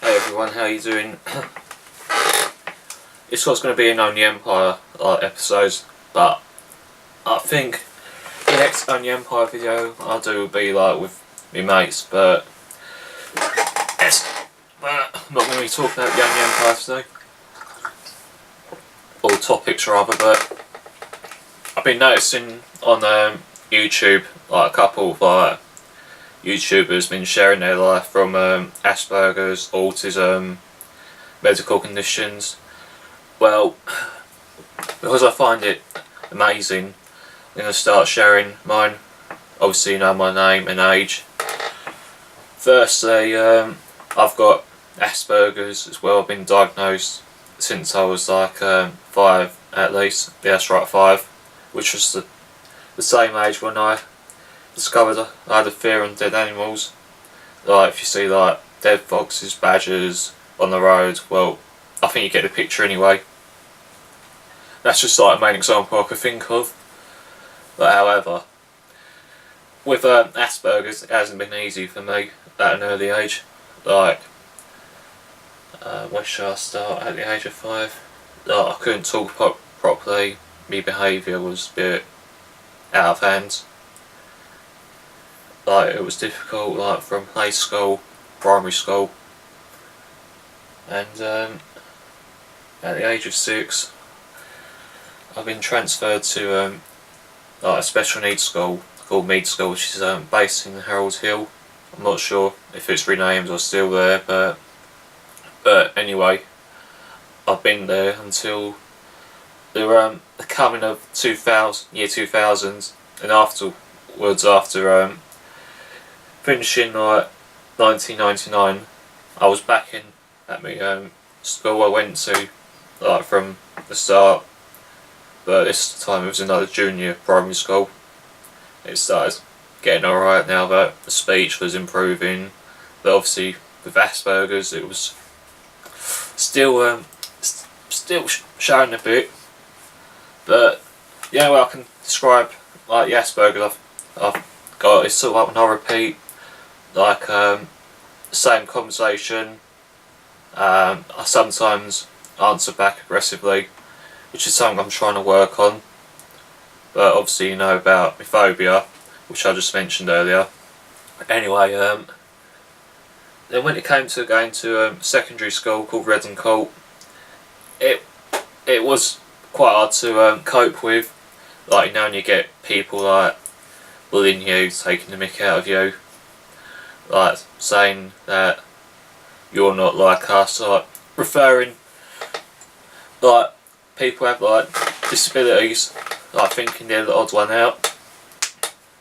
Hey everyone, how you doing? This was going to be an Only Empire episode, but I think the next Only Empire video I'll do will be like with my mates, but I'm not going to be talking about the Only Empire today, or topics rather. But I've been noticing on YouTube, like a couple of YouTubers been sharing their life from Aspergers, autism, medical conditions. Well, because I find it amazing, I'm going to start sharing mine. Obviously you know my name and age. Firstly, I've got Aspergers as well. I've been diagnosed since I was like 5 at least. Yeah, that's right, 5, which was the same age when I discovered I had a fear on dead animals. Like if you see like dead foxes, badgers on the road, well, I think you get the picture anyway. That's just like a main example I could think of. But however, with Asperger's, it hasn't been easy for me at an early age. Like, where should I start? At the age of 5, I couldn't talk properly. My behaviour was a bit out of hand. Like, it was difficult, like from play school, primary school, and at the age of 6, I've been transferred to like a special needs school called Mead School, which is based in Harold Hill. I'm not sure if it's renamed or still there, but anyway, I've been there until the coming of year 2000, and afterwards, after finishing like 1999, I was back in at my school I went to like from the start, but this time it was another junior primary school. It started getting alright now that the speech was improving, but obviously with Asperger's it was still showing a bit. But yeah, well, I can describe like the Asperger's I've got. It's sort of like when I repeat like same conversation, I sometimes answer back aggressively, which is something I'm trying to work on. But obviously you know about my phobia, which I just mentioned earlier. Anyway, then when it came to going to secondary school called Redden Court, it was quite hard to cope with. Like, you know, when you get people like bullying you, taking the mick out of you, like saying that you're not like us, like referring like people have like disabilities, like thinking they're the odd one out.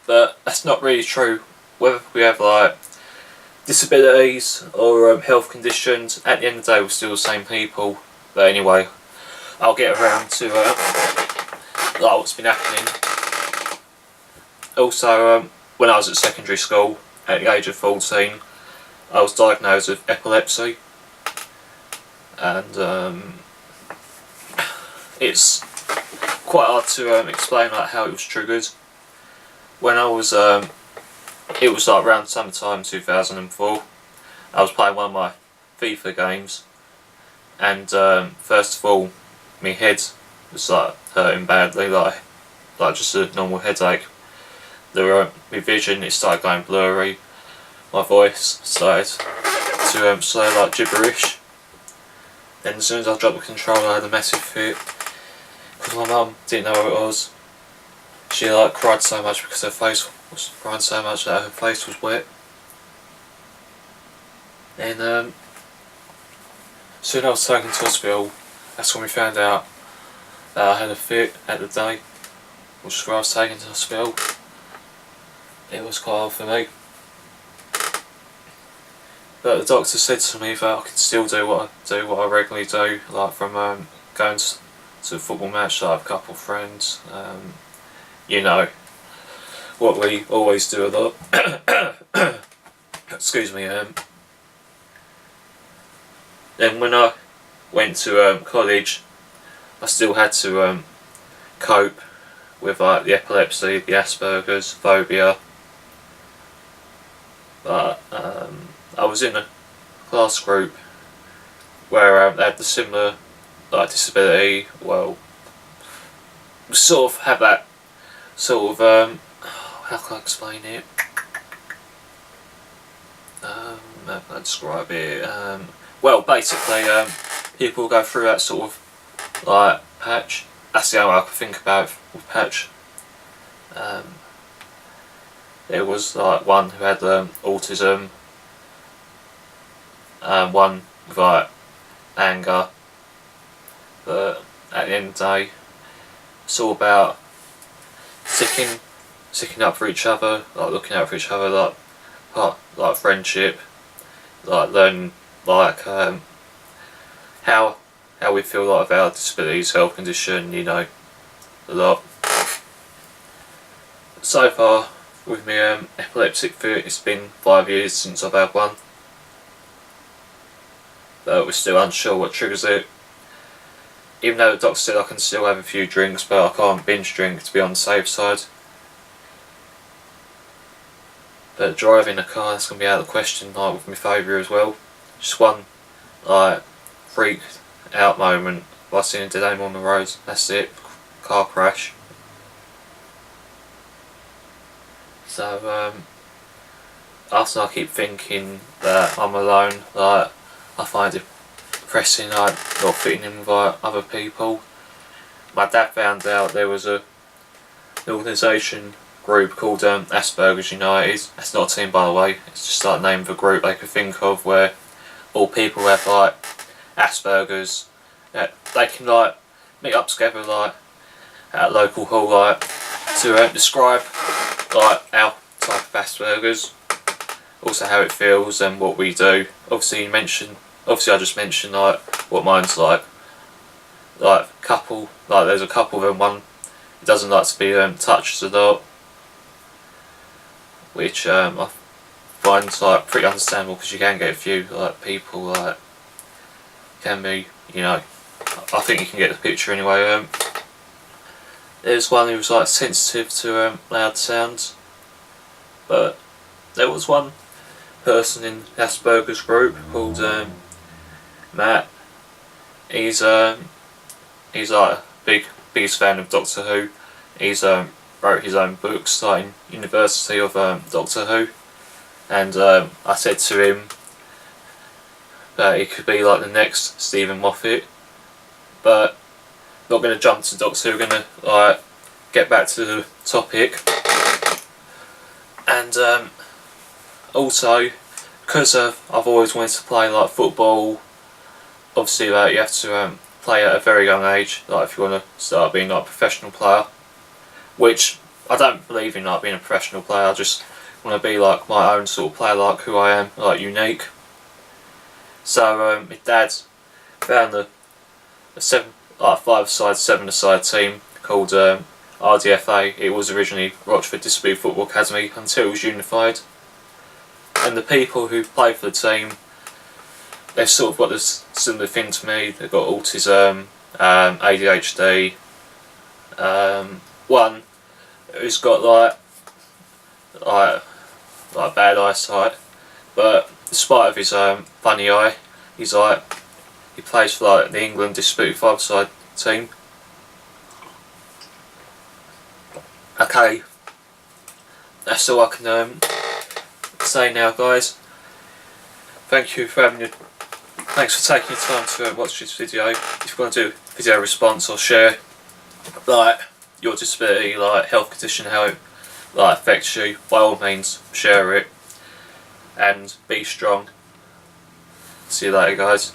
But that's not really true. Whether we have like disabilities or health conditions, at the end of the day we're still the same people. But anyway, I'll get around to like what's been happening. Also, when I was at secondary school at the age of 14, I was diagnosed with epilepsy, and it's quite hard to explain like how it was triggered. When I was it was like around summertime 2004, I was playing one of my FIFA games, and first of all my head was like hurting badly, like just a normal headache. My vision, it started going blurry, my voice started to say like gibberish. Then as soon as I dropped the controller I had a massive fit, because my mum didn't know what it was. She like cried so much because her face was crying so much that her face was wet. And soon I was taken to hospital. That's when we found out that I had a fit at the day, which is where I was taken to hospital. It was quite hard for me. But the doctor said to me that I could still do what I regularly do, like from going to a football match, like with a couple of friends. You know, what we always do a lot. Excuse me. Then when I went to college, I still had to cope with like the epilepsy, the Asperger's, phobia. But I was in a class group where they had the similar like disability. Well, sort of have that sort of how can I explain it? How can I describe it? Well, basically, people go through that sort of like patch. That's the only way I could think about it with patch. There was like one who had autism, one with like anger, but at the end of the day, it's all about sticking up for each other, like looking out for each other, like friendship, like learning like how we feel like about our disabilities, health condition, you know, a lot. So far with my epileptic fit, it's been 5 years since I've had one, but we're still unsure what triggers it. Even though the doctor said I can still have a few drinks, but I can't binge drink to be on the safe side. But driving a car, that's going to be out of the question, like with my phobia as well. Just one like freaked out moment by seeing a dead animal on the road, that's it, car crash. So after I keep thinking that I'm alone, like I find it depressing, like not fitting in with like, other people. My dad found out there was an organisation group called Aspergers United. That's not a team, by the way, it's just like the name of a group they could think of where all people who have like Aspergers, they can like meet up together like at a local hall like to describe like our type of Aspergers, also how it feels and what we do. Obviously I just mentioned like what mine's like couple, like there's a couple of them, one who doesn't like to be touched a lot, which I find like pretty understandable because you can get a few like people like can be, you know, I think you can get the picture anyway. There's one who was like sensitive to loud sounds, but there was one person in Asperger's group called Matt. He's like a biggest fan of Doctor Who. He's wrote his own books like in University of Doctor Who, and I said to him that he could be like the next Stephen Moffat, but not going to jump to Doctor Who, we're going to like get back to the topic. And also because I've always wanted to play like football, obviously like you have to play at a very young age, like if you want to start being like a professional player, which I don't believe in like being a professional player. I just want to be like my own sort of player, like who I am, like unique. So my dad found a 5-a-side, 7-a-side team called RDFA. It was originally Rochford Disability Football Academy until it was unified. And the people who play for the team, they've sort of got this similar thing to me. They've got autism, ADHD. One who's got like bad eyesight, but despite of his funny eye, he plays for like the England Disability 5-a-side team. Okay, that's all I can say now, guys. Thanks for taking your time to watch this video. If you want to do video response or share like your disability, like health condition, how it like affects you, by all means share it and be strong. See you later, guys.